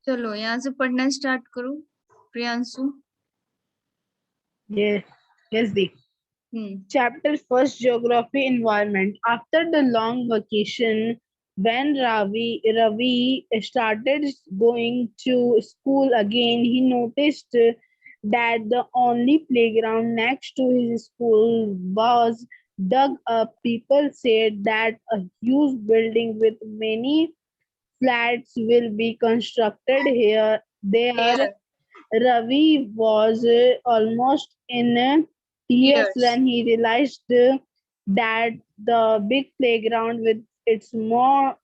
चलो यहाँ से पढ़ना स्टार्ट करो Priyanshu. Yes, yes, Deep. Hmm. Chapter first, Geography Environment. After the long vacation, when Ravi started going to school again, he noticed that the only playground next to his school was dug up. People said that a huge building with many flats will be constructed here. There, Here. Ravi was almost in tears Years. when he realized that the big playground with its more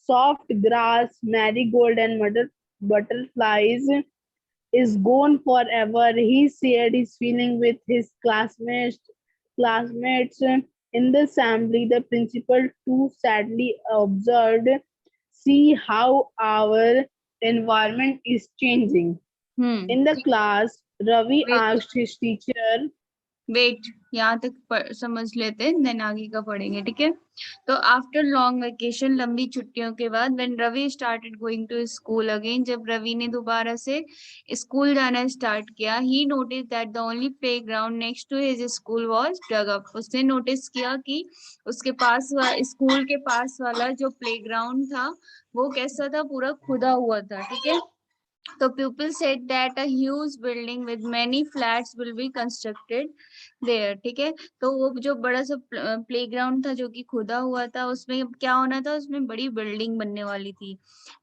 soft grass, marigold, and butterflies is gone forever. He shared his feeling with his classmates in the assembly. The principal too sadly observed, "See how our environment is changing." In the ठीक। class, Ravi wait asked his teacher, wait यहाँ तक समझ लेते हैं, then आगे का पढ़ेंगे, ठीक है। तो आफ्टर लॉन्ग वेकेशन, लंबी छुट्टियों के बाद, when Ravi started going to school again, जब रवि ने दोबारा से स्कूल जाना स्टार्ट किया, he noticed that the only playground next to his school was dug up. उसने नोटिस किया कि उसके पास स्कूल के पास वाला जो प्ले ग्राउंड था वो कैसा था, पूरा खुदा हुआ था, ठीक है। तो pupil said that a huge building with many flats will be constructed there, ठीक है। तो वो जो बड़ा सा प्लेग्राउंड था जो कि खुदा हुआ था, उसमें क्या होना था, उसमें बड़ी बिल्डिंग बनने वाली थी।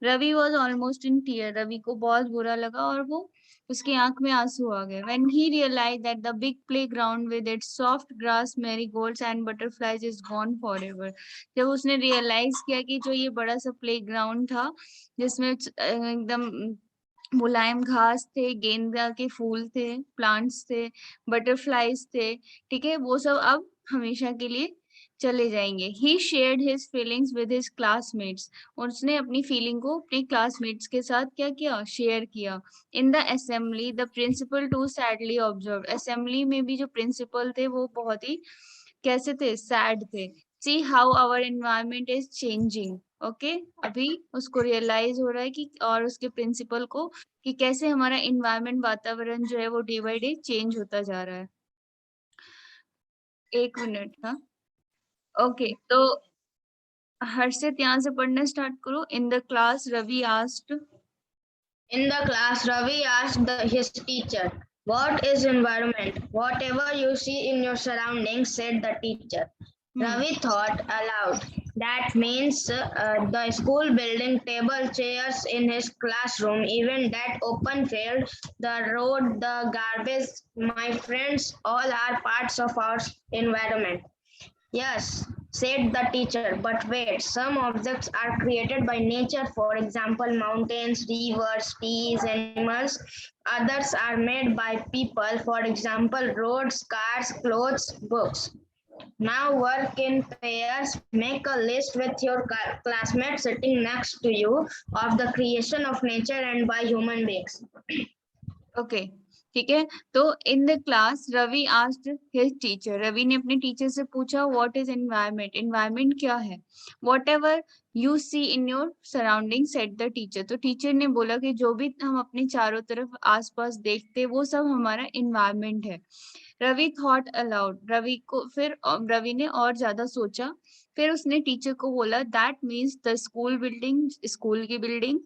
Ravi was almost in tear, Ravi को बहुत बुरा लगा और वो उसकी आंख में आंसू आ गए। When he realized that the big playground with its soft grass, marigolds and butterflies is gone forever, जब उसने रियलाइज किया कि जो ये बड़ा सा प्लेग्राउंड था जिसमें एकदम मुलायम घास थे, गेंदा के फूल थे, प्लांट्स थे, बटरफ्लाईज थे, ठीक है, वो सब अब हमेशा के लिए चले जाएंगे। He shared his feelings with his classmates, और उसने अपनी फीलिंग को अपने क्लासमेट्स के साथ क्या किया, शेयर किया। In the assembly the principal too sadly observe, assembly में भी जो प्रिंसिपल थे वो बहुत ही कैसे थे, सैड थे। See how our environment is changing, okay. अभी उसको रियलाइज हो रहा है कि, और उसके प्रिंसिपल को, कि कैसे हमारा एनवायरमेंट, वातावरण जो है वो डे बाय डे चेंज होता जा रहा है। एक मिनट, हाँ, ओके। तो हर्षित यहाँ से पढ़ना स्टार्ट करो। In the class Ravi asked, In the class, Ravi asked his teacher, "What is environment?" "Whatever you see in your surroundings," said the teacher. Ravi thought aloud. That means the school building, table, chairs in his classroom, even that open field, the road, the garbage, my friends, all are parts of our environment. Yes, said the teacher, but wait, some objects are created by nature, for example, mountains, rivers, trees, animals. Others are made by people, for example, roads, cars, clothes, books. Now work in pairs, make a list with your classmates sitting next to you of the creation of nature and by human beings. Okay, ठीक है। तो in the class Ravi asked his teacher, Ravi ने अपने teacher से पूछा, what is environment, environment क्या है। Whatever you see in your surrounding, said the teacher, तो टीचर ने बोला कि जो भी हम अपने चारों तरफ आसपास देखते वो सब हमारा एनवायरनमेंट है। रवि थॉट अलाउड, रवि को फिर रवि ने और ज्यादा सोचा, फिर उसने टीचर को बोला, that means the school building, school की बिल्डिंग,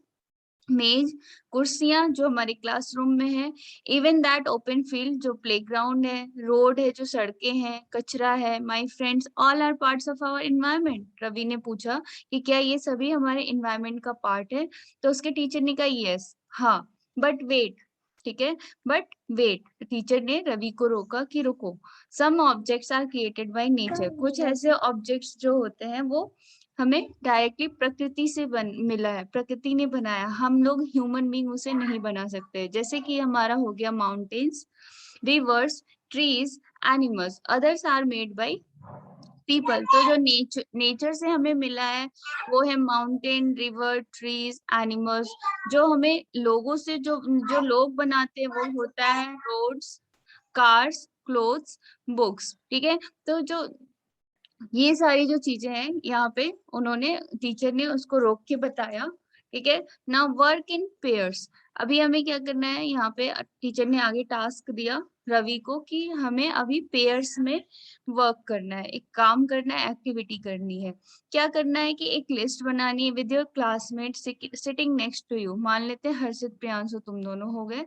मेज, कुर्सियां जो हमारे क्लासरूम में है, इवन दैट ओपन फील्ड जो प्लेग्राउंड है, रोड है जो सड़कें हैं, कचरा है, my friends, all are parts of our environment. Ravi ने पूछा कि क्या ये सभी हमारे एनवायरनमेंट का पार्ट है, तो उसके टीचर ने कहा यस, हाँ, बट वेट, ठीक है, बट वेट, टीचर ने रवि को रोका कि रुको, some objects are created by nature, कुछ ऐसे ऑब्जेक्ट्स जो होते हैं वो हमें डायरेक्टली प्रकृति से मिला है, प्रकृति ने बनाया, हम लोग ह्यूमन बींग उसे नहीं बना सकते। जैसे कि हमारा हो गया mountains, rivers, trees, animals, others are made by people. तो जो नेचर से हमें मिला है वो है माउंटेन, रिवर, ट्रीज, एनिमल्स। जो हमें लोगों से जो लोग बनाते हैं वो होता है रोड्स, कार्स, क्लोथ्स, बुक्स, ठीक है। तो जो ये सारी जो चीजें हैं यहाँ पे उन्होंने, टीचर ने उसको रोक के बताया ठीक है। Now work in pairs. अभी हमें क्या करना है, यहाँ पे टीचर ने आगे टास्क दिया रवि को कि हमें अभी पेयर्स में वर्क करना है, एक काम करना है, एक्टिविटी करनी है। क्या करना है कि एक लिस्ट बनानी है with your classmate sitting next to you. मान लेते हैं हर्षित प्रियांशु तुम दोनों हो गए।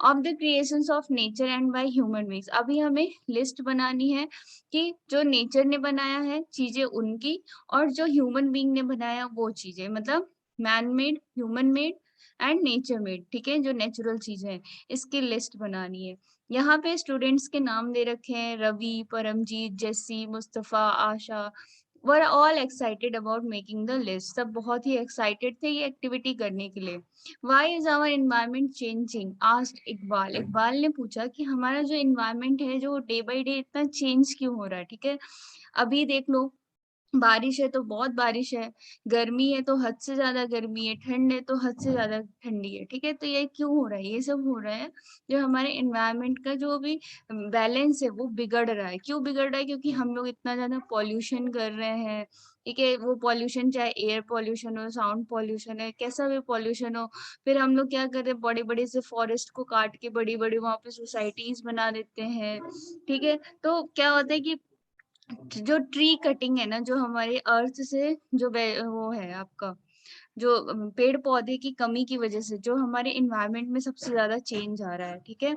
Of the creations of nature and by human beings. अभी हमें लिस्ट बनानी है कि जो नेचर ने बनाया है चीजें उनकी, और जो ह्यूमन बीइंग ने बनाया वो चीजें, मतलब man made, human made and nature made. ठीक है, जो नेचुरल चीजें हैं इसकी लिस्ट बनानी है। यहाँ पे स्टूडेंट्स के नाम दे रखे हैं, Ravi, Paramjit, Jessie, Mustafa, Asha. Were all excited about making the list. सब बहुत ही एक्साइटेड थे ये एक्टिविटी करने के लिए। Why is our environment changing, asked Iqbal. Iqbal ने पूछा कि हमारा जो एनवायरमेंट है जो डे बाई डे इतना चेंज क्यों हो रहा है। ठीक है, अभी देख लो, बारिश है तो बहुत बारिश है, गर्मी है तो हद से ज्यादा गर्मी है, ठंड है तो हद से ज्यादा ठंडी है। ठीक है, तो ये क्यों हो रहा है, ये सब हो रहा है जो हमारे एनवायरनमेंट का जो भी बैलेंस है वो बिगड़ रहा है। क्यों बिगड़ रहा है, क्योंकि हम लोग इतना ज्यादा पॉल्यूशन कर रहे हैं। ठीक है, वो पॉल्यूशन चाहे एयर पॉल्यूशन हो, साउंड पॉल्यूशन है, कैसा भी पॉल्यूशन हो, फिर हम लोग क्या कर रहे हैं, बड़े बड़े से फॉरेस्ट को काट के बड़ी बड़ी वहां पे सोसाइटीज बना देते हैं। ठीक है, तो क्या होता है कि जो ट्री कटिंग है ना, जो हमारे अर्थ से जो वो है आपका, जो पेड़ पौधे की कमी की वजह से जो हमारे इन्वायरमेंट में सबसे ज्यादा चेंज आ रहा है। ठीक है,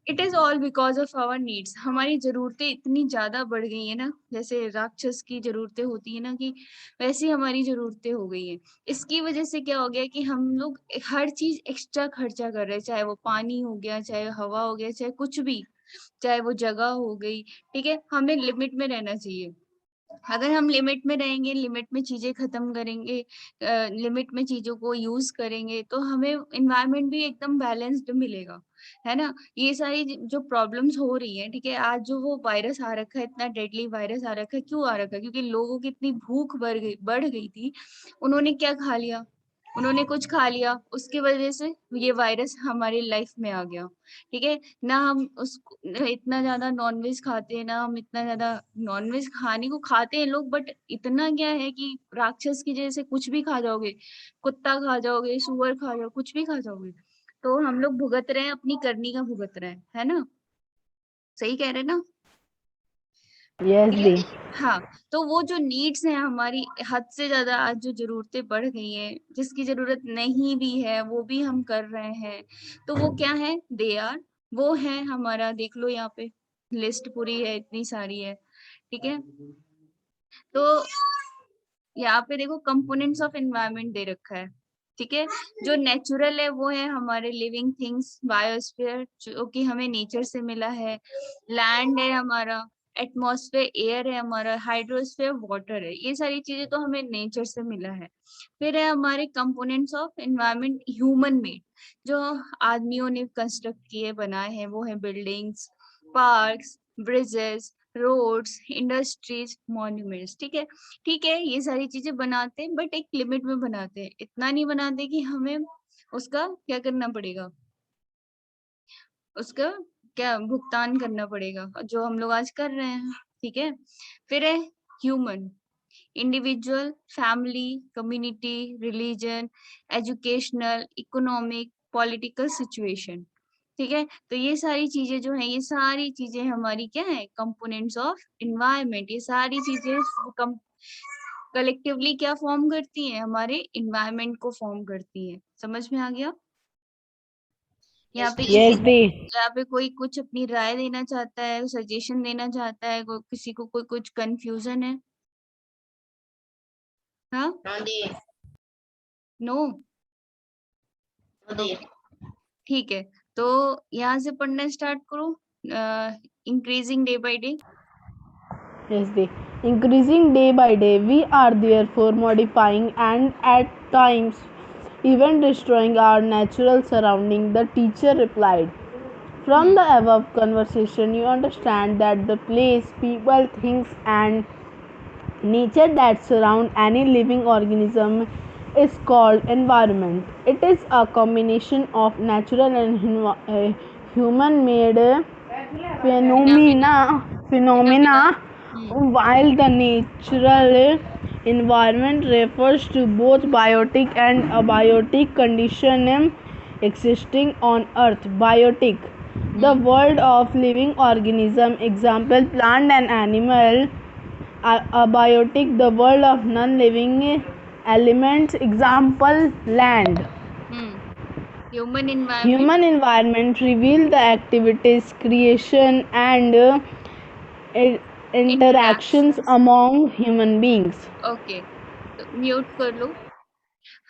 it is all because of our needs. हमारी जरूरतें इतनी ज्यादा बढ़ गई है ना, जैसे राक्षस की जरूरतें होती है ना कि वैसी हमारी जरूरतें हो गई है। इसकी वजह से क्या हो गया कि हम लोग हर चीज एक्स्ट्रा खर्चा कर रहे हैं, चाहे वो पानी हो गया, चाहे हवा हो गया, चाहे कुछ भी, चाहे वो जगह हो गई। ठीक है, हमें लिमिट में रहना चाहिए। अगर हम लिमिट में रहेंगे, लिमिट में चीजें खत्म करेंगे, लिमिट में चीजों को यूज करेंगे, तो हमें एनवायरनमेंट भी एकदम बैलेंस्ड मिलेगा, है ना। ये सारी जो प्रॉब्लम्स हो रही है, ठीक है, आज जो वो वायरस आ रखा है, इतना डेडली वायरस आ रखा है, क्यों आ रखा है, क्योंकि लोगों की इतनी भूख बढ़ गई थी। उन्होंने क्या खा लिया, उन्होंने कुछ खा लिया, उसकी वजह से ये वायरस हमारी लाइफ में आ गया। ठीक है, ना हम उसको इतना ज्यादा नॉनवेज खाते हैं, ना हम इतना ज्यादा नॉनवेज खाने को खाते हैं लोग, बट इतना क्या है कि राक्षस की जैसे कुछ भी खा जाओगे, कुत्ता खा जाओगे, सुअर खा जाओगे, कुछ भी खा जाओगे, तो हम लोग भुगत रहे हैं, अपनी करनी का भुगत रहे हैं, है ना। सही कह रहे हैं ना। Yes, ये Dee. हाँ, तो वो जो नीड्स हैं हमारी, हद से ज्यादा आज जो जरूरतें बढ़ गई हैं, जिसकी जरूरत नहीं भी है वो भी हम कर रहे हैं। तो वो क्या है, दे आर, वो है हमारा, देख लो यहाँ पे लिस्ट पूरी है, इतनी सारी है। ठीक है, तो यहाँ पे देखो कंपोनेंट्स ऑफ एनवायरनमेंट दे रखा है। ठीक है, जो नेचुरल है वो है हमारे लिविंग थिंग्स, बायोस्फीयर जो कि हमें नेचर से मिला है, लैंड है हमारा, एटमॉस्फेयर एयर है हमारा, हाइड्रोस्फीयर वाटर है, ये सारी चीजें तो हमें नेचर से मिला है। फिर है हमारे components of environment human made, जो आदमियों ने कंस्ट्रक्ट किए बनाए हैं, वो है buildings, parks, bridges, roads, industries, monuments. ठीक है, ठीक है, ये सारी चीजें बनाते हैं बट एक लिमिट में बनाते हैं, इतना नहीं बनाते कि हमें उसका क्या करना पड़ेगा, उसका क्या भुगतान करना पड़ेगा, जो हम लोग आज कर रहे हैं। ठीक है, फिर है human, individual, family, community, religion, educational, economic, political situation. ठीक है, तो ये सारी चीजें जो है, ये सारी चीजें हमारी क्या है, कंपोनेंट्स ऑफ एनवायरनमेंट। ये सारी चीजें कलेक्टिवली क्या फॉर्म करती हैं, हमारे एनवायरनमेंट को फॉर्म करती हैं। समझ में आ गया। यहाँ Yes, पे teacher. किसी, Yes, Dee. यहाँ पे कोई कुछ अपनी राय देना चाहता है, सजेशन देना चाहता है, किसी को कोई कुछ कंफ्यूजन है। हाँ, No, Dee. No, No, Dee. ठीक है, तो यहाँ से पढ़ना स्टार्ट करो। Increasing day by day. Yes, Dee. Increasing day by day, we are therefore modifying and at times even destroying our natural surrounding, the teacher replied. From the above conversation, you understand that the place, people, things, and nature that surround any living organism is called environment. It is a combination of natural and human-made phenomena phenomena. while the natural Environment refers to both biotic and abiotic conditions existing on Earth. Biotic, the world of living organism, example plant and animal. Abiotic, the world of non-living elements, example land. Human environment. Human environment reveal the activities, creation and interactions among human beings. Okay, तो mute कर लो।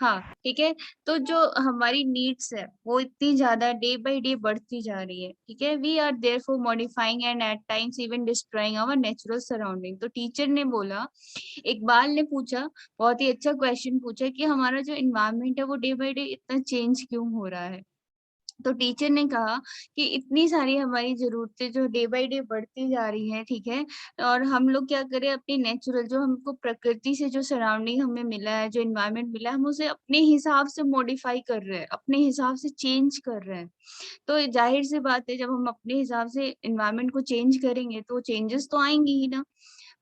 हाँ ठीक है, तो जो हमारी needs है वो इतनी ज्यादा डे बाय डे बढ़ती जा रही है, ठीक है। We are therefore modifying and at times even destroying our natural surrounding. तो टीचर ने बोला, इकबाल ने पूछा, बहुत ही अच्छा क्वेश्चन पूछा कि हमारा जो एनवायरनमेंट है वो डे बाय डे इतना चेंज क्यों हो रहा है। तो टीचर ने कहा कि इतनी सारी हमारी जरूरतें जो डे बाय डे बढ़ती जा रही हैं, ठीक है, और हम लोग क्या करें, अपनी नेचुरल जो हमको प्रकृति से जो सराउंडिंग हमें मिला है, जो एनवायरनमेंट मिला है, हम उसे अपने हिसाब से मॉडिफाई कर रहे हैं, अपने हिसाब से चेंज कर रहे हैं। तो जाहिर सी बात है, जब हम अपने हिसाब से एनवायरनमेंट को चेंज करेंगे तो चेंजेस तो आएंगी ही ना।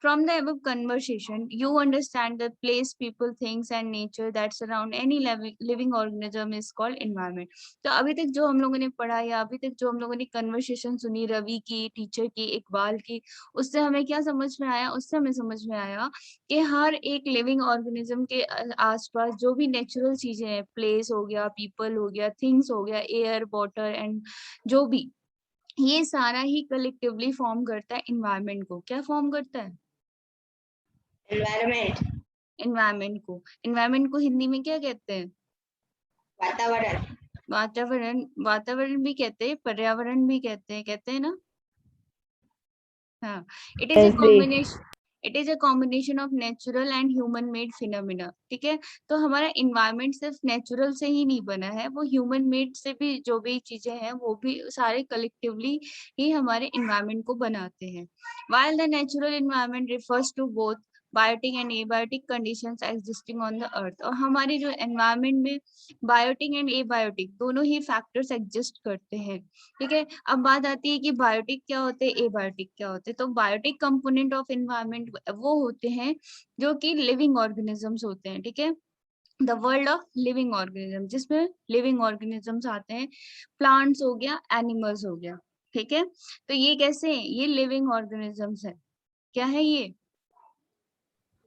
From the above conversation, you understand the place, people, things and nature that surround any living organism is called environment. तो अभी तक जो हम लोगों ने पढ़ा या अभी तक जो हम लोगों ने कन्वर्सेशन सुनी रवि की, टीचर की, इकबाल की, उससे हमें क्या समझ में आया? उससे हमें समझ में आया कि हर एक लिविंग ऑर्गेनिज्म के आसपास जो भी नेचुरल चीजें हैं, प्लेस हो गया, पीपल हो गया, थिंग्स हो गया, एयर, वाटर एंड जो भी, ये सारा ही कलेक्टिवली फॉर्म करता है एनवायरनमेंट को। क्या फॉर्म करता है? एनवायरमेंट। एनवायरनमेंट को हिंदी में क्या कहते हैं? वातावरण। वातावरण भी कहते हैं, पर्यावरण भी कहते हैं ना। हाँ, it is a combination of natural and human made phenomena, ठीक है। तो हमारा एनवायरनमेंट सिर्फ नेचुरल से ही नहीं बना है, वो ह्यूमन मेड से भी, जो भी चीजें हैं वो भी सारे कलेक्टिवली ही हमारे एनवायरनमेंट को बनाते हैं। While the natural environment refers to both biotic and abiotic conditions existing on the earth. और हमारे जो एनवायरनमेंट में बायोटिक एंड एबायोटिक दोनों ही फैक्टर्स एग्जिस्ट करते हैं, ठीक है। अब बात आती है कि बायोटिक क्या होते हैं, एबायोटिक क्या होते हैं। तो बायोटिक कंपोनेंट ऑफ एनवायरनमेंट वो होते हैं जो कि लिविंग ऑर्गेनिजम्स होते हैं, ठीक है। The world of living organism, जिसमें लिविंग ऑर्गेनिजम्स आते हैं, प्लांट्स हो गया, एनिमल्स हो गया, ठीक है। तो ये कैसे हैं? ये लिविंग ऑर्गेनिजम्स है। क्या है ये?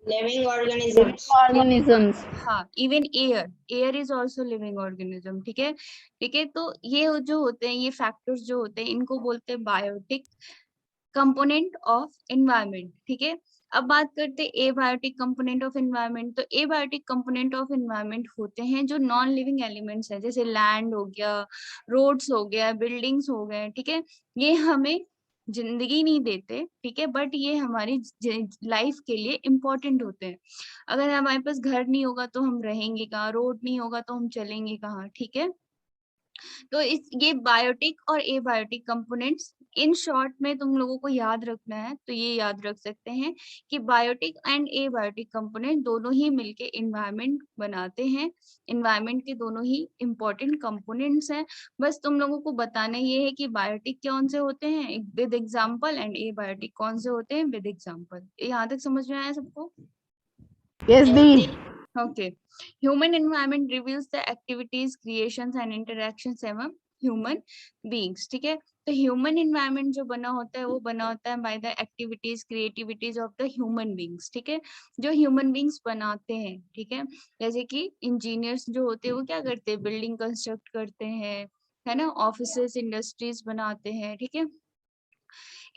Living organisms. हाँ, even air is also living organism, ठीक है। ठीक है, तो ये जो होते हैं, ये फैक्टर्स जो होते हैं, इनको बोलते हैं बायोटिक कंपोनेंट ऑफ एनवायरनमेंट, ठीक है। अब बात करते हैं एबायोटिक कंपोनेंट ऑफ एनवायरनमेंट। तो एबायोटिक कंपोनेंट ऑफ एनवायरनमेंट होते हैं जो नॉन लिविंग एलिमेंट्स हैं, जैसे लैंड हो गया, रोड्स हो गया, बिल्डिंग्स हो गए, ठीक है। ये हमें जिंदगी नहीं देते, ठीक है, बट ये हमारी लाइफ के लिए इम्पोर्टेंट होते हैं। अगर हमारे पास घर नहीं होगा तो हम रहेंगे कहाँ, रोड नहीं होगा तो हम चलेंगे कहाँ, ठीक है। तो ये बायोटिक और एबायोटिक कंपोनेंट्स, इन शॉर्ट में तुम लोगों को याद रखना है तो ये याद रख सकते हैं कि बायोटिक एंड एबायोटिक कंपोनेंट दोनों ही मिलके एनवायरनमेंट बनाते हैं। एनवायरनमेंट के दोनों ही इंपॉर्टेंट कंपोनेंट्स हैं। बस तुम लोगों को बताना ये है कि बायोटिक कौन से होते हैं विद एग्जाम्पल एंड एबायोटिक कौन से होते हैं विद एग्जाम्पल। यहाँ तक समझ में आया सबको? Yes, the. Okay. Human environment reveals the activities, creations and interactions among human beings, ठीक है। तो ह्यूमन एनवायरनमेंट जो बना होता है वो बना होता है by the activities, creativities of the human beings, ठीक है, जो ह्यूमन बींग्स बनाते हैं, ठीक है। जैसे कि इंजीनियर्स जो होते हैं वो क्या करते हैं, बिल्डिंग कंस्ट्रक्ट करते हैं, है ना, ऑफिसेस, इंडस्ट्रीज बनाते हैं, ठीक है।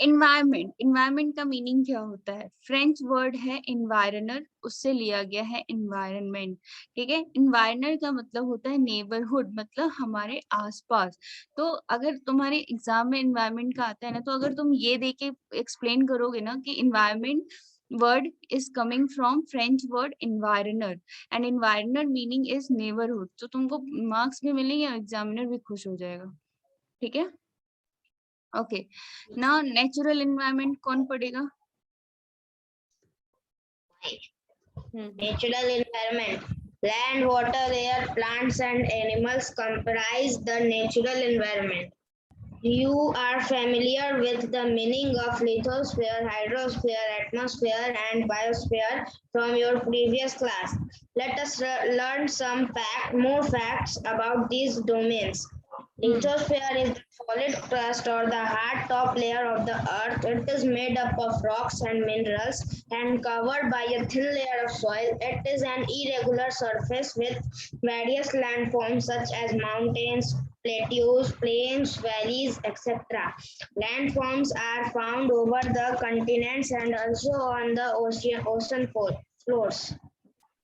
एनवायरनमेंट का मीनिंग क्या होता है? फ्रेंच वर्ड है एनवायरनर, उससे लिया गया है एनवायरनमेंट, ठीक है। एनवायरनर का मतलब होता है नेबरहुड, मतलब हमारे आसपास। तो अगर तुम्हारे एग्जाम में एनवायरनमेंट का आता है ना, तो अगर तुम ये दे के एक्सप्लेन करोगे ना कि environment word is coming from French word environner and environner meaning is neighborhood, तो तुमको मार्क्स भी मिलेंगे और एग्जामिनर भी खुश हो जाएगा, ठीक है। ओके, नाउ नेचुरल एनवायरनमेंट कौन पढ़ेगा? Natural environment. Land, water, air, plants and animals comprise the natural environment. You are familiar with the meaning of lithosphere, hydrosphere, atmosphere, and biosphere from your previous class. Let us learn some more facts about these domains. Lithosphere is the solid crust or the hard top layer of the earth. It is made up of rocks and minerals and covered by a thin layer of soil. It is an irregular surface with various landforms such as mountains, plateaus, plains, valleys, etc. Landforms are found over the continents and also on the ocean floors.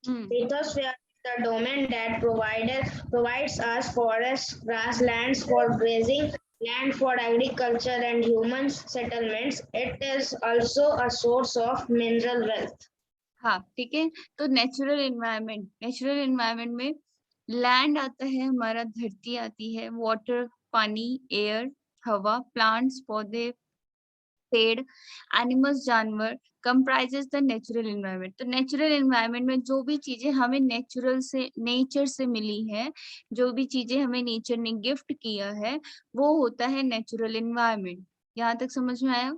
Lithosphere is the domain that provides us forests, grasslands for grazing, land for agriculture and human settlements. It is also a source of mineral wealth. हाँ ठीक है, तो natural environment में land आता है हमारा, धरती आती है, वाटर पानी, एयर हवा, प्लांट्स पौधे, पेड़, एनिमल्स जानवर कंप्राइजेस द नेचुरल एनवायरनमेंट। तो नेचुरल एनवायरनमेंट में जो भी चीजें हमें नेचर से मिली है, जो भी चीजें हमें नेचर ने गिफ्ट किया है, वो होता है नेचुरल एनवायरनमेंट। यहाँ तक समझ में आया?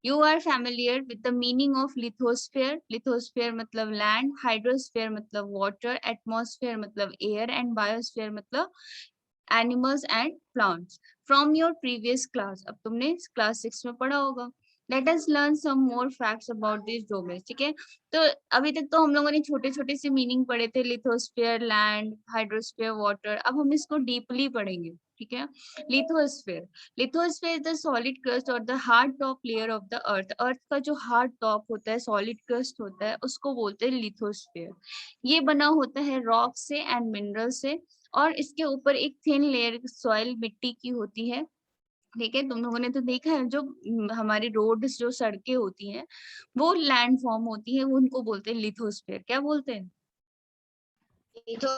You are familiar with the meaning of lithosphere. Lithosphere मतलब land, hydrosphere मतलब water, atmosphere मतलब air and biosphere मतलब animals and plants from your previous class. अब तुमने class 6 में पढ़ा होगा। Let us learn some more facts about these domains. ठीक है, तो अभी तक तो हम लोगों ने छोटे छोटे से मीनिंग पढ़े थे, लिथोस्फीयर, लैंड, हाइड्रोस्फीयर, वाटर। अब हम इसको डीपली पढ़ेंगे। ठीक है, lithosphere is the solid crust or the hard top layer of the earth. Earth का जो हार्ड टॉप होता है, सॉलिड क्रस्ट होता है, उसको बोलते हैं लिथोस्फीयर। ये बना होता है रॉक से एंड मिनरल से, और इसके ऊपर एक थिन लेयर सॉइल मिट्टी की होती है। ठीक है, तुम लोगों ने तो देखा है जो हमारी रोड्स, जो सड़कें होती हैं, वो लैंड फॉर्म होती है, वो उनको बोलते हैं लिथोस्फीयर। क्या बोलते हैं?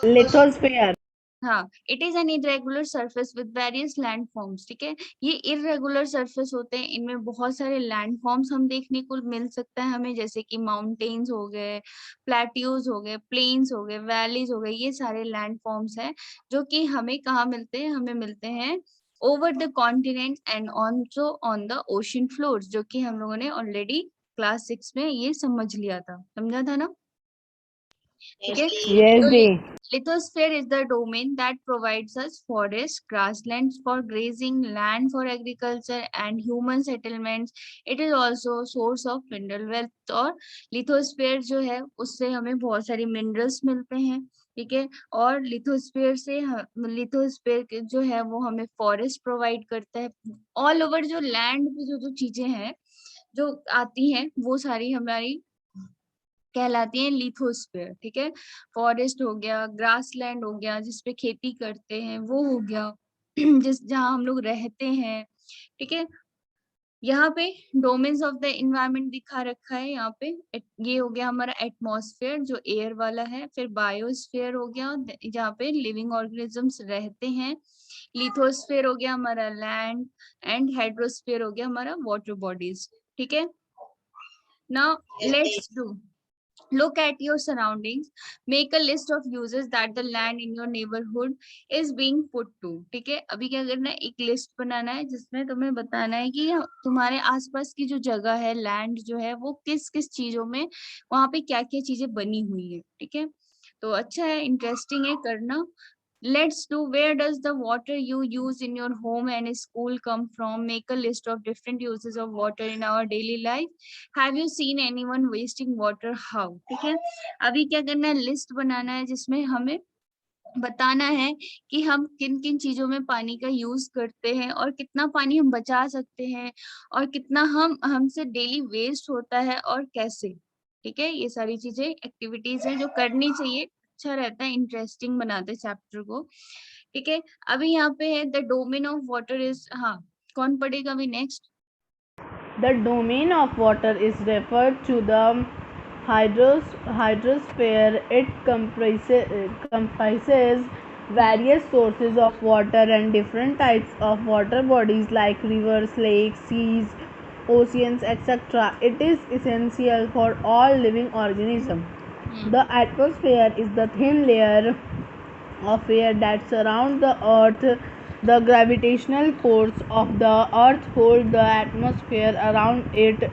लिथोस्फीयर। हाँ, it is an irregular surface with various land forms. ठीक है, ये इरेगुलर सरफेस होते हैं, इनमें बहुत सारे लैंड फॉर्म्स हम देखने को मिल सकता है हमें, जैसे कि माउंटेन्स हो गए, प्लेट्यूज हो गए, प्लेन्स हो गए, वैलीज हो गए। ये सारे लैंड फॉर्म्स हैं जो कि हमें कहाँ मिलते हैं? हमें मिलते हैं over the continent and also on the ocean floors, जो कि हम लोगों ने ऑलरेडी क्लास 6 में ये समझ लिया था, समझा था ना? ठीक है, Yes, जी। Lithosphere is the domain that provides us forests, grasslands for grazing, land for agriculture, and human settlements. It is also source of mineral wealth। और लिथोस्फीयर जो है उससे हमें बहुत सारी मिनरल्स मिलते हैं। ठीक है, और लिथोस्फीयर जो है वो हमें फॉरेस्ट प्रोवाइड करता है। ऑल ओवर जो लैंड पे जो चीजें हैं जो आती हैं, वो सारी हमारी कहलाती है लिथोस्फीयर। ठीक है, फॉरेस्ट हो गया, ग्रासलैंड हो गया जिसपे खेती करते हैं, वो हो गया जहाँ हम लोग रहते हैं। ठीक है, यहाँ पे डोमेन्स ऑफ द एनवायरनमेंट दिखा रखा है। यहाँ पे ये हो गया हमारा एटमॉस्फेयर जो एयर वाला है, फिर बायोस्फीयर हो गया जहाँ पे लिविंग ऑर्गेनिजम्स रहते हैं, लिथोस्फीयर हो गया हमारा लैंड, एंड हाइड्रोस्फीयर हो गया हमारा वाटर बॉडीज। ठीक है, now let's do look at your surroundings, make a list of uses that the land in your neighborhood is being put to। ठीक है, अभी क्या करना है? एक लिस्ट बनाना है जिसमें तुम्हें बताना है कि तुम्हारे आसपास की जो जगह है, लैंड जो है, वो किस किस चीजों में, वहां पे क्या क्या चीजें बनी हुई है। ठीक है, तो अच्छा है, इंटरेस्टिंग है करना। Let's do where does the water you use in your home and school come from? Make a list of different uses of water in our daily life. Have you seen anyone wasting water? How? ठीक है, अभी क्या करना है? List बनाना है जिसमें हमें बताना है कि हम किन किन चीजों में पानी का यूज करते हैं और कितना पानी हम बचा सकते हैं और कितना हमसे डेली वेस्ट होता है और कैसे। ठीक है, ये सारी चीजें एक्टिविटीज हैं जो करनी चाहिए, अच्छा रहता है, इंटरेस्टिंग बनाते हैं चैप्टर को। ठीक है, अभी यहाँ पे है the domain of water is, हाँ कौन पढ़ेगा अभी next? The domain of water is referred to the hydrosphere. It comprises various sources of water and different types of water bodies like rivers, lakes, seas, oceans, etc. It is essential for all living organisms. The atmosphere is the thin layer of air that surround the earth. The gravitational force of the earth holds the atmosphere around it.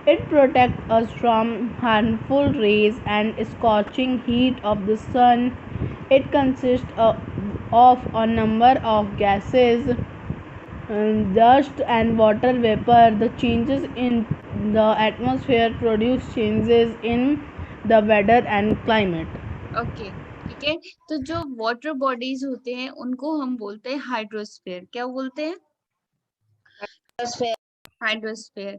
It protects us from harmful rays and scorching heat of the sun. It consists of a number of gases, dust and water vapor. The changes in the atmosphere produce changes in the weather and climate. Okay ठीक है। तो जो water bodies होते हैं उनको हम बोलते हैं हाइड्रोस्फीयर। क्या बोलते हैं? Hydrosphere.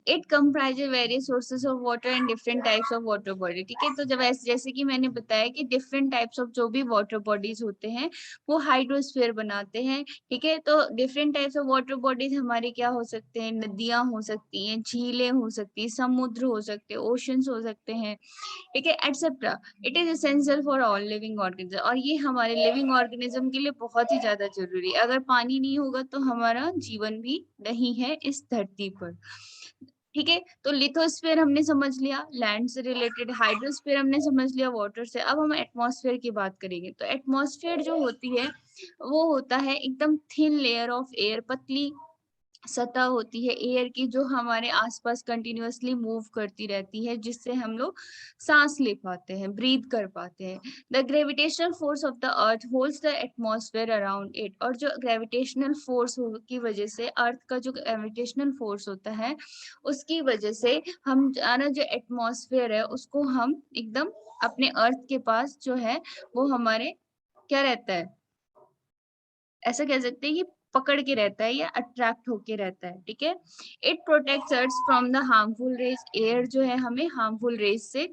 It comprises various sources of water and different types of water body. ठीक है, तो जब ऐसे जैसे कि मैंने बताया कि डिफरेंट टाइप्स ऑफ जो भी वाटर बॉडीज होते हैं वो हाइड्रोस्फीयर बनाते हैं। ठीक है, तो different types of water bodies हमारे क्या हो सकते हैं? नदियां हो सकती हैं, झीलें हो सकती हैं, समुद्र हो सकते हैं, ओशंस हो सकते हैं, ठीक है, etcetera. It is essential for all living organism, और ये हमारे लिविंग ऑर्गेनिज्म के लिए बहुत ही ज्यादा जरूरी है। अगर पानी नहीं होगा तो हमारा जीवन भी नहीं है इस धरती पर। ठीक है, तो लिथोस्फीयर हमने समझ लिया लैंड से रिलेटेड, हाइड्रोस्फीयर हमने समझ लिया वाटर से। अब हम एटमॉस्फेयर की बात करेंगे। तो एटमॉस्फेयर जो होती है वो होता है एकदम थिन लेयर ऑफ एयर, पतली सतह होती है एयर की, जो हमारे आसपास कंटिन्यूअसली मूव करती रहती है, जिससे हम लोग सांस ले पाते हैं, ब्रीथ कर पाते हैं। The gravitational force of the earth holds the atmosphere around it, और जो ग्रेविटेशनल फोर्स की वजह से, अर्थ का जो ग्रेविटेशनल फोर्स होता है उसकी वजह से हम जो एटमॉस्फेयर है उसको हम एकदम अपने अर्थ के पास जो है वो हमारे क्या रहता है, ऐसा कह सकते हैं कि पकड़ के रहता है या अट्रैक्ट होके रहता है। ठीक है, it protects us from the harmful rays. Air जो है हमें हार्मफुल रेज से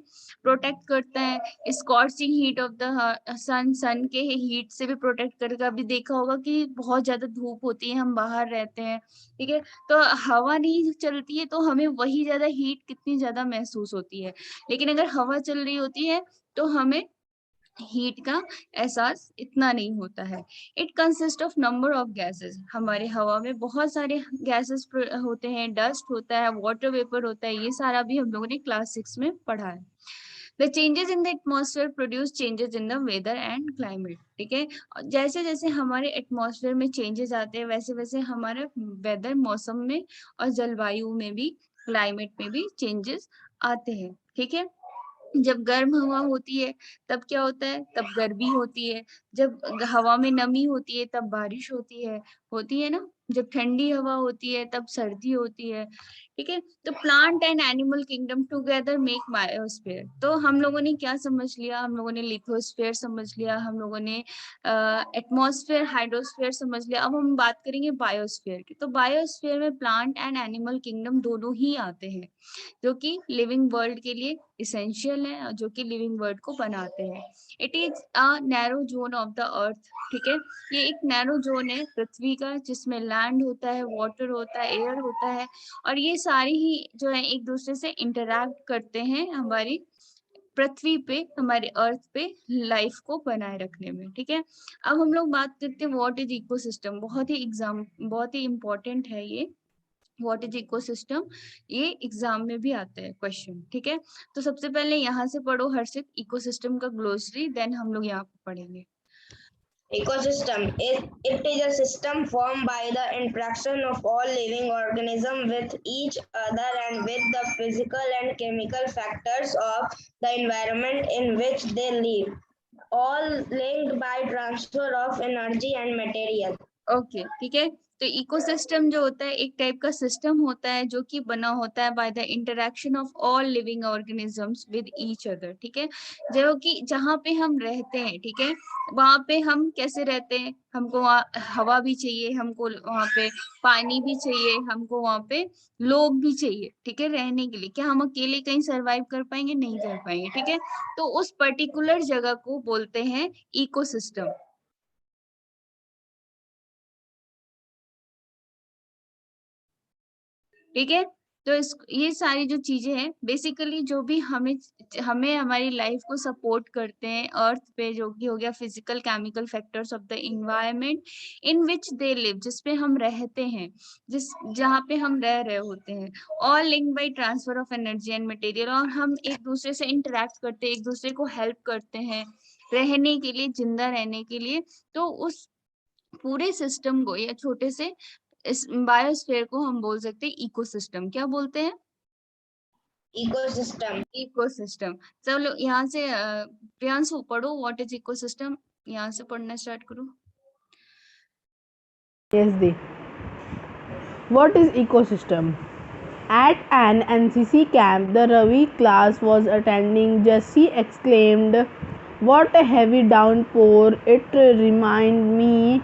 प्रोटेक्ट करता है। स्कॉचिंग हीट ऑफ द सन, सन के हीट से भी प्रोटेक्ट करेगा। अभी देखा होगा कि बहुत ज्यादा धूप होती है, हम बाहर रहते हैं, ठीक है, तो हवा नहीं चलती है तो हमें वही ज्यादा हीट कितनी ज्यादा महसूस होती है। लेकिन अगर हवा चल रही होती है तो हमें हीट का एहसास इतना नहीं होता है। It consist of number of gases. हमारे हवा में बहुत सारे गैसेस होते हैं, डस्ट होता है, वाटर वेपर होता है, ये सारा भी हम लोगों ने क्लास 6 में पढ़ा है। The changes in the atmosphere produce changes in the weather and climate. ठीक है, जैसे जैसे हमारे एटमॉस्फेयर में चेंजेस आते हैं वैसे वैसे हमारे वेदर, मौसम में और जलवायु में भी, क्लाइमेट में भी चेंजेस आते हैं। ठीक है, जब गर्म हवा होती है तब क्या होता है? तब गर्मी होती है। जब हवा में नमी होती है तब बारिश होती है ना। जब ठंडी हवा होती है तब सर्दी होती है। ठीक है, तो plant and animal kingdom together make biosphere. तो हम लोगों ने क्या समझ लिया? हम लोगों ने लिथोस्फीयर समझ लिया, हम लोगों ने एटमॉस्फेयर, हाइड्रोस्फीयर समझ लिया। अब हम बात करेंगे बायोस्फीयर की। तो बायोस्फीयर में प्लांट एंड एनिमल किंगडम दोनों ही आते हैं, जो कि लिविंग वर्ल्ड के लिए इसेंशियल है और जो कि लिविंग वर्ल्ड को बनाते हैं। It is a narrow zone of the अर्थ। ठीक है, ये एक नैरो जोन है पृथ्वी का, जिसमें लैंड होता है, वाटर होता है, एयर होता है, और ये सारी ही जो है एक दूसरे से इंटरैक्ट करते हैं हमारी पृथ्वी पे, हमारे अर्थ पे लाइफ को बनाए रखने में। ठीक है, अब हम लोग बात करते हैं व्हाट इज इकोसिस्टम। बहुत ही इंपॉर्टेंट है ये व्हाट इज इकोसिस्टम, ये एग्जाम में भी आता है क्वेश्चन। ठीक है, तो सबसे पहले यहाँ से पढ़ो हर्षित, इकोसिस्टम का ग्लोसरी, देन हम लोग यहाँ पे पढ़ेंगे। Ecosystem. It is a system formed by the interaction of all living organisms with each other and with the physical and chemical factors of the environment in which they live, all linked by transfer of energy and material. Okay ठीक है, तो ecosystem जो होता है एक type का system होता है जो कि बना होता है by the interaction of all living organisms with each other. ठीक है, जो कि जहाँ पे हम रहते हैं, ठीक है, वहां पे हम कैसे रहते हैं? हमको वहाँ हवा भी चाहिए, हमको वहां पे पानी भी चाहिए, हमको वहां पे लोग भी चाहिए, ठीक है, रहने के लिए। क्या हम अकेले कहीं सरवाइव कर पाएंगे? नहीं कर पाएंगे। ठीक है, तो उस पर्टिकुलर जगह को बोलते हैं इकोसिस्टम। ठीक है, तो ये सारी जो चीजें हैं बेसिकली जो भी हमें हमारी लाइफ को सपोर्ट करते हैं अर्थ पे, जो कि हो गया physical chemical factors of the environment in which they live, जिस पे हम रहते हैं, जहाँ पे हम रह रहे होते हैं, all link by transfer of energy and material, और हम एक दूसरे से इंटरेक्ट करते हैं, एक दूसरे को हेल्प करते हैं रहने के लिए, जिंदा रहने के लिए। तो उस पूरे सिस्टम को या छोटे से इस बायोस्फीयर को हम बोल सकते हैं इकोसिस्टम। क्या बोलते हैं? Ecosystem. इकोसिस्टम। चलो यहाँ से प्रियांशु पढ़ो, व्हाट इज इकोसिस्टम, यहाँ से पढ़ना स्टार्ट करो। Yes, they. What is ecosystem? At an NCC camp the Ravi class was attending, Jessie exclaimed, "What a heavy downpour! It reminds me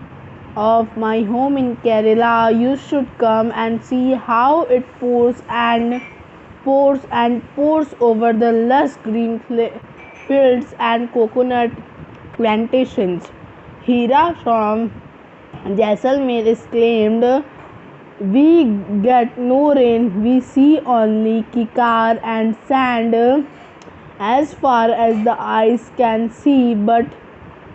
of my home in Kerala. You should come and see how it pours and pours and pours over the lush green fields and coconut plantations." Hira from Jaisalmer exclaimed, "We get no rain, we see only kikar and sand as far as the eyes can see, but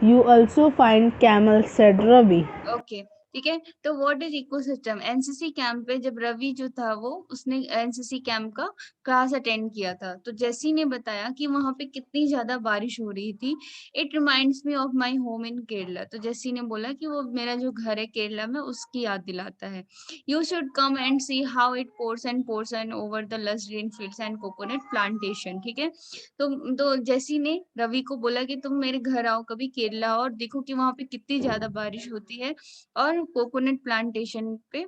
you also find camels," said Ravi. Okay ठीक है। तो what is ecosystem? NCC camp पे जब रवि जो था वो उसने NCC camp का क्लास अटेंड किया था, तो जेसी ने बताया कि वहां पे कितनी ज्यादा बारिश हो रही थी। It reminds me of my home in Kerala. तो जेसी ने बोला कि वो मेरा जो घर है केरला में उसकी याद दिलाता है। You should come and see how it pours and over the lush green fields and coconut plantation. ठीक है। तो जेसी ने रवि को बोला कि तुम मेरे घर आओ कभी केरला और देखो कि वहां पे कितनी ज्यादा बारिश होती है और कोकोनट प्लांटेशन पे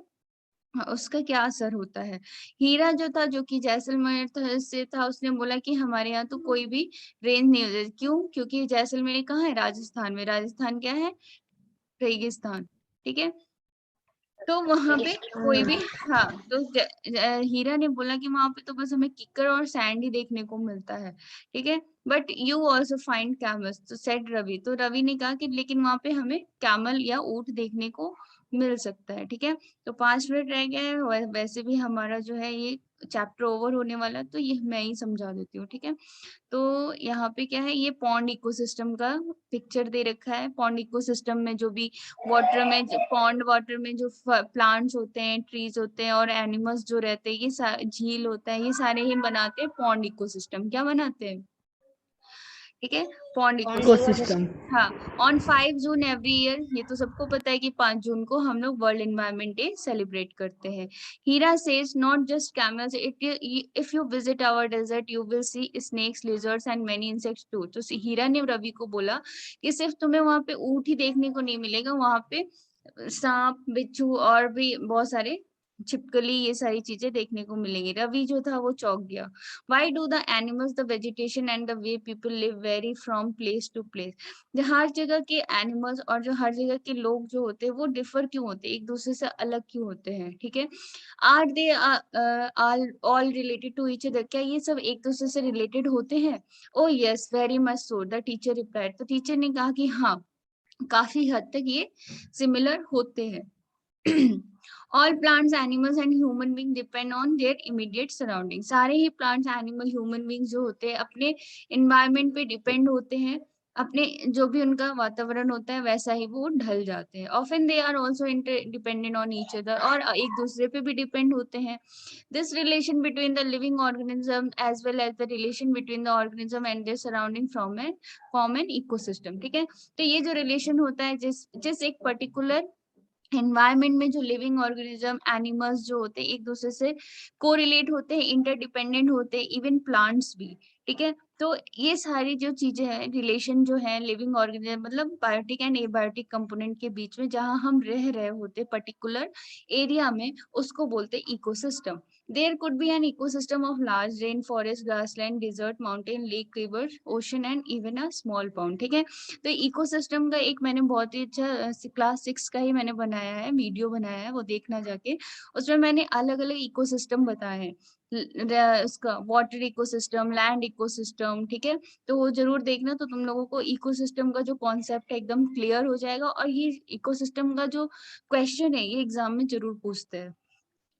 उसका क्या असर होता है। हीरा जो था, जो कि जैसलमेर से था, उसने बोला कि हमारे यहाँ तो कोई भी रेंज नहीं होती। क्यों? क्योंकि जैसलमेर कहाँ है? राजस्थान में। राजस्थान क्या है? रेगिस्तान। ठीक है। तो वहां पे कोई भी, हाँ, तो हीरा ने बोला कि वहां पे तो बस हमें किकर और सैंड ही देखने को मिलता है। ठीक है। But you also find camels, तो सेड रवि। तो रवि ने कहा कि लेकिन वहां पे हमें कैमल या ऊंट देखने को मिल सकता है। ठीक है। तो 5 मिनट रह गए हैं, वैसे भी हमारा जो है ये चैप्टर ओवर होने वाला है, तो ये मैं ही समझा देती हूँ। ठीक है। तो यहाँ पे क्या है, ये पॉन्ड इकोसिस्टम का पिक्चर दे रखा है। पॉन्ड इकोसिस्टम में जो भी वाटर में, पॉन्ड वाटर में जो प्लांट्स होते हैं, ट्रीज होते हैं और एनिमल्स जो रहते हैं, ये झील होता है, ये सारे ही बनाते हैं पॉन्ड इकोसिस्टम। क्या बनाते हैं? ठीक है, पॉन्ड इकोसिस्टम। Ecosystem. हाँ, ऑन 5 जून एवरी ईयर, ये तो सबको पता है कि 5 जून को हम लोग वर्ल्ड एनवायरनमेंट डे सेलिब्रेट करते हैं। Heera says not just camels, if you visit our desert you will see snakes, lizards and many insects too. तो हीरा ने रवि को बोला कि सिर्फ तुम्हें वहां पे ऊंट ही देखने को नहीं मिलेगा, वहां पे सांप, बिच्छू और भी बहुत सारे छिपकली, ये सारी चीजें देखने को मिलेंगी। रवि जो था वो चौंक गया। Why do the animals, the vegetation and the way people live vary from place to place? हर जगह के एनिमल्स और जो हर जगह के लोग जो होते हैं वो डिफर क्यों होते हैं, एक दूसरे से अलग क्यों होते हैं? ठीक है। Are they all related to each other? क्या ये सब एक दूसरे से रिलेटेड होते हैं? Oh yes, very much so, the teacher replied. तो टीचर ने कहा कि हाँ, काफी हद तक ये सिमिलर होते हैं। All plants, animals and human beings depend on their immediate surroundings. सारे ही plants, animal, human beings जो होते हैं अपने environment पे depend होते हैं, अपने जो भी उनका वातावरण होता है वैसा ही वो ढल जाते हैं। Often they are also interdependent on each other, और एक दूसरे पे भी depend होते हैं। This relation between the living organism as well as the relation between the organism and their surrounding form an ecosystem. ठीक है। तो ये जो relation होता है जिस एक particular एनवायरमेंट में जो लिविंग ऑर्गेनिज्म, एनिमल्स जो होते हैं एक दूसरे से कोरिलेट होते हैं, इंटरडिपेंडेंट होते हैं, इवन प्लांट्स भी। ठीक है। तो ये सारी जो चीजें हैं, रिलेशन जो है लिविंग ऑर्गेनिज्म मतलब बायोटिक एंड एबायोटिक कंपोनेंट के बीच में, जहां हम रह रहे होते पर्टिकुलर एरिया में, उसको बोलते हैं ecosystem. There could be an ecosystem of large rain forest, grassland, desert, mountain, lake, river, ocean and even a small pond. ठीक है। तो इकोसिस्टम का एक मैंने बहुत ही अच्छा क्लास 6 का ही मैंने बनाया है, वीडियो बनाया है, वो देखना जाके। उसमें मैंने अलग अलग इकोसिस्टम बताए हैं, उसका वाटर इकोसिस्टम, लैंड इकोसिस्टम। ठीक है। तो वो जरूर देखना, तो तुम लोगों को इकोसिस्टम का जो कॉन्सेप्ट है एकदम क्लियर हो जाएगा। और ये इकोसिस्टम का जो क्वेश्चन है ये एग्जाम में जरूर पूछते हैं।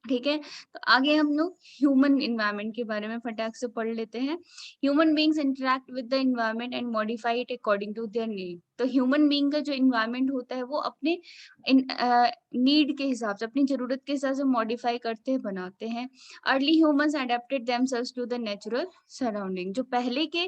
ठीक है। तो आगे हम लोग ह्यूमन इन्वायरमेंट के बारे में फटाक से पढ़ लेते हैं। Human beings interact with the environment and modify it according to their need. तो ह्यूमन बींग का जो इन्वायरमेंट होता है वो अपने नीड के हिसाब से, अपनी जरूरत के हिसाब से मॉडिफाई करते हैं, बनाते हैं। Early humans adapted themselves to the natural surrounding. जो पहले के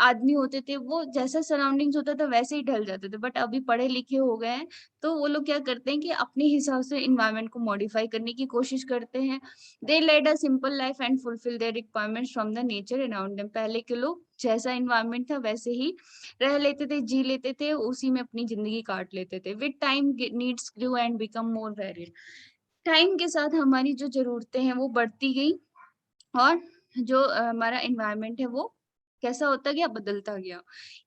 आदमी होते थे वो जैसा सराउंडिंग्स होता था वैसे ही ढल जाते थे, बट अभी पढ़े लिखे हो गए हैं तो वो लोग क्या करते हैं कि अपने हिसाब से इन्वायरमेंट को मॉडिफाई करने की कोशिश करते हैं। They led a simple life and fulfil their requirements from the nature around them. पहले के लोग जैसा इन्वायरमेंट था वैसे ही रह लेते थे, जी लेते थे, उसी में अपनी जिंदगी काट लेते थे। With time needs grew and become more varied. Time के साथ हमारी जो जरूरतें हैं वो बढ़ती गई और जो हमारा इन्वायरमेंट है वो कैसा होता गया, बदलता गया।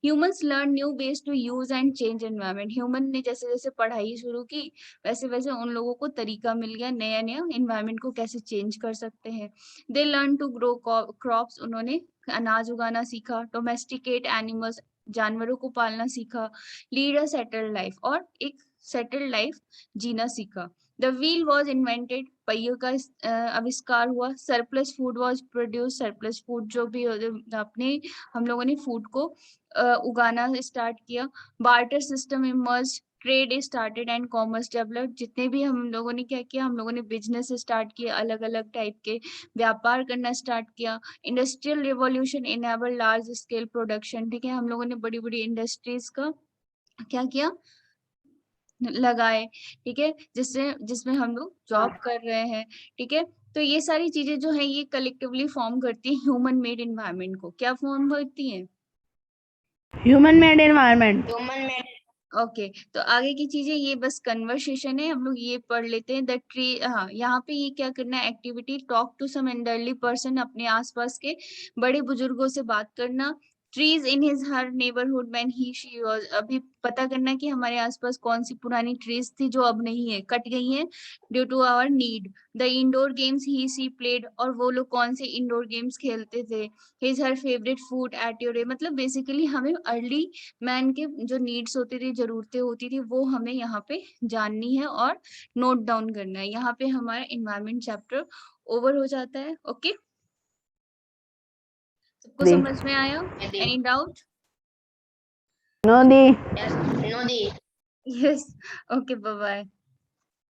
Humans learn new ways to use and change environment. Human ने जैसे जैसे पढ़ाई शुरू की वैसे वैसे उन लोगों को तरीका मिल गया नया नया एनवायरनमेंट को कैसे चेंज कर सकते हैं। They learn to grow crops. उन्होंने अनाज उगाना सीखा। डोमेस्टिकेट एनिमल्स, जानवरों को पालना सीखा। लीड अ सेटल्ड लाइफ, और एक सेटल्ड लाइफ जीना सीखा। द व्हील वॉज इन्वेंटेड, पहियों का आविष्कार हुआ। Surplus food was produce. Surplus food जो भी अपने हम लोगों ने फूड को उगाना स्टार्ट किया। Barter system emerge. Trade started and commerce developed. जितने भी हम लोगों ने क्या किया, हम लोगों ने बिजनेस स्टार्ट किए, अलग अलग टाइप के व्यापार करना स्टार्ट किया। Industrial revolution enable large scale production. ठीक है, हम लोगों ने बड़ी बड़ी इंडस्ट्रीज का क्या किया, लगाए। ठीक है, जिसमें हम लोग जॉब कर रहे हैं। ठीक है, तो ये सारी चीजें जो है ये कलेक्टिवली फॉर्म करती है ह्यूमन मेड एनवायरनमेंट को। क्या फॉर्म करती हैं? Human made environment. Human made okay, तो आगे की चीजें ये बस कन्वर्सेशन है, हम लोग ये पढ़ लेते हैं। द ट्री, हाँ यहाँ पे ये क्या करना है, activity talk to some elderly person. अपने आसपास के बड़े बुजुर्गों से बात करना। Trees in his her neighbourhood when he she was. अभी पता करना कि हमारे आसपास कौन सी पुरानी ट्रीज थी जो अब नहीं है, कट गई हैं due to our need. The indoor games he she played, और वो लोग कौन से इंडोर गेम्स खेलते थे। His her favourite food at your, मतलब बेसिकली हमें अर्ली मैन के जो नीड्स होती थी, जरूरतें होती थी, वो हमें यहाँ पे जाननी है और नोट डाउन करना है। यहाँ पे हमारा एनवायरनमेंट चैप्टर ओवर हो जाता है। ओके, सबको समझ में आया? Any doubt? नो दी। yes, no the yes, okay, bye bye.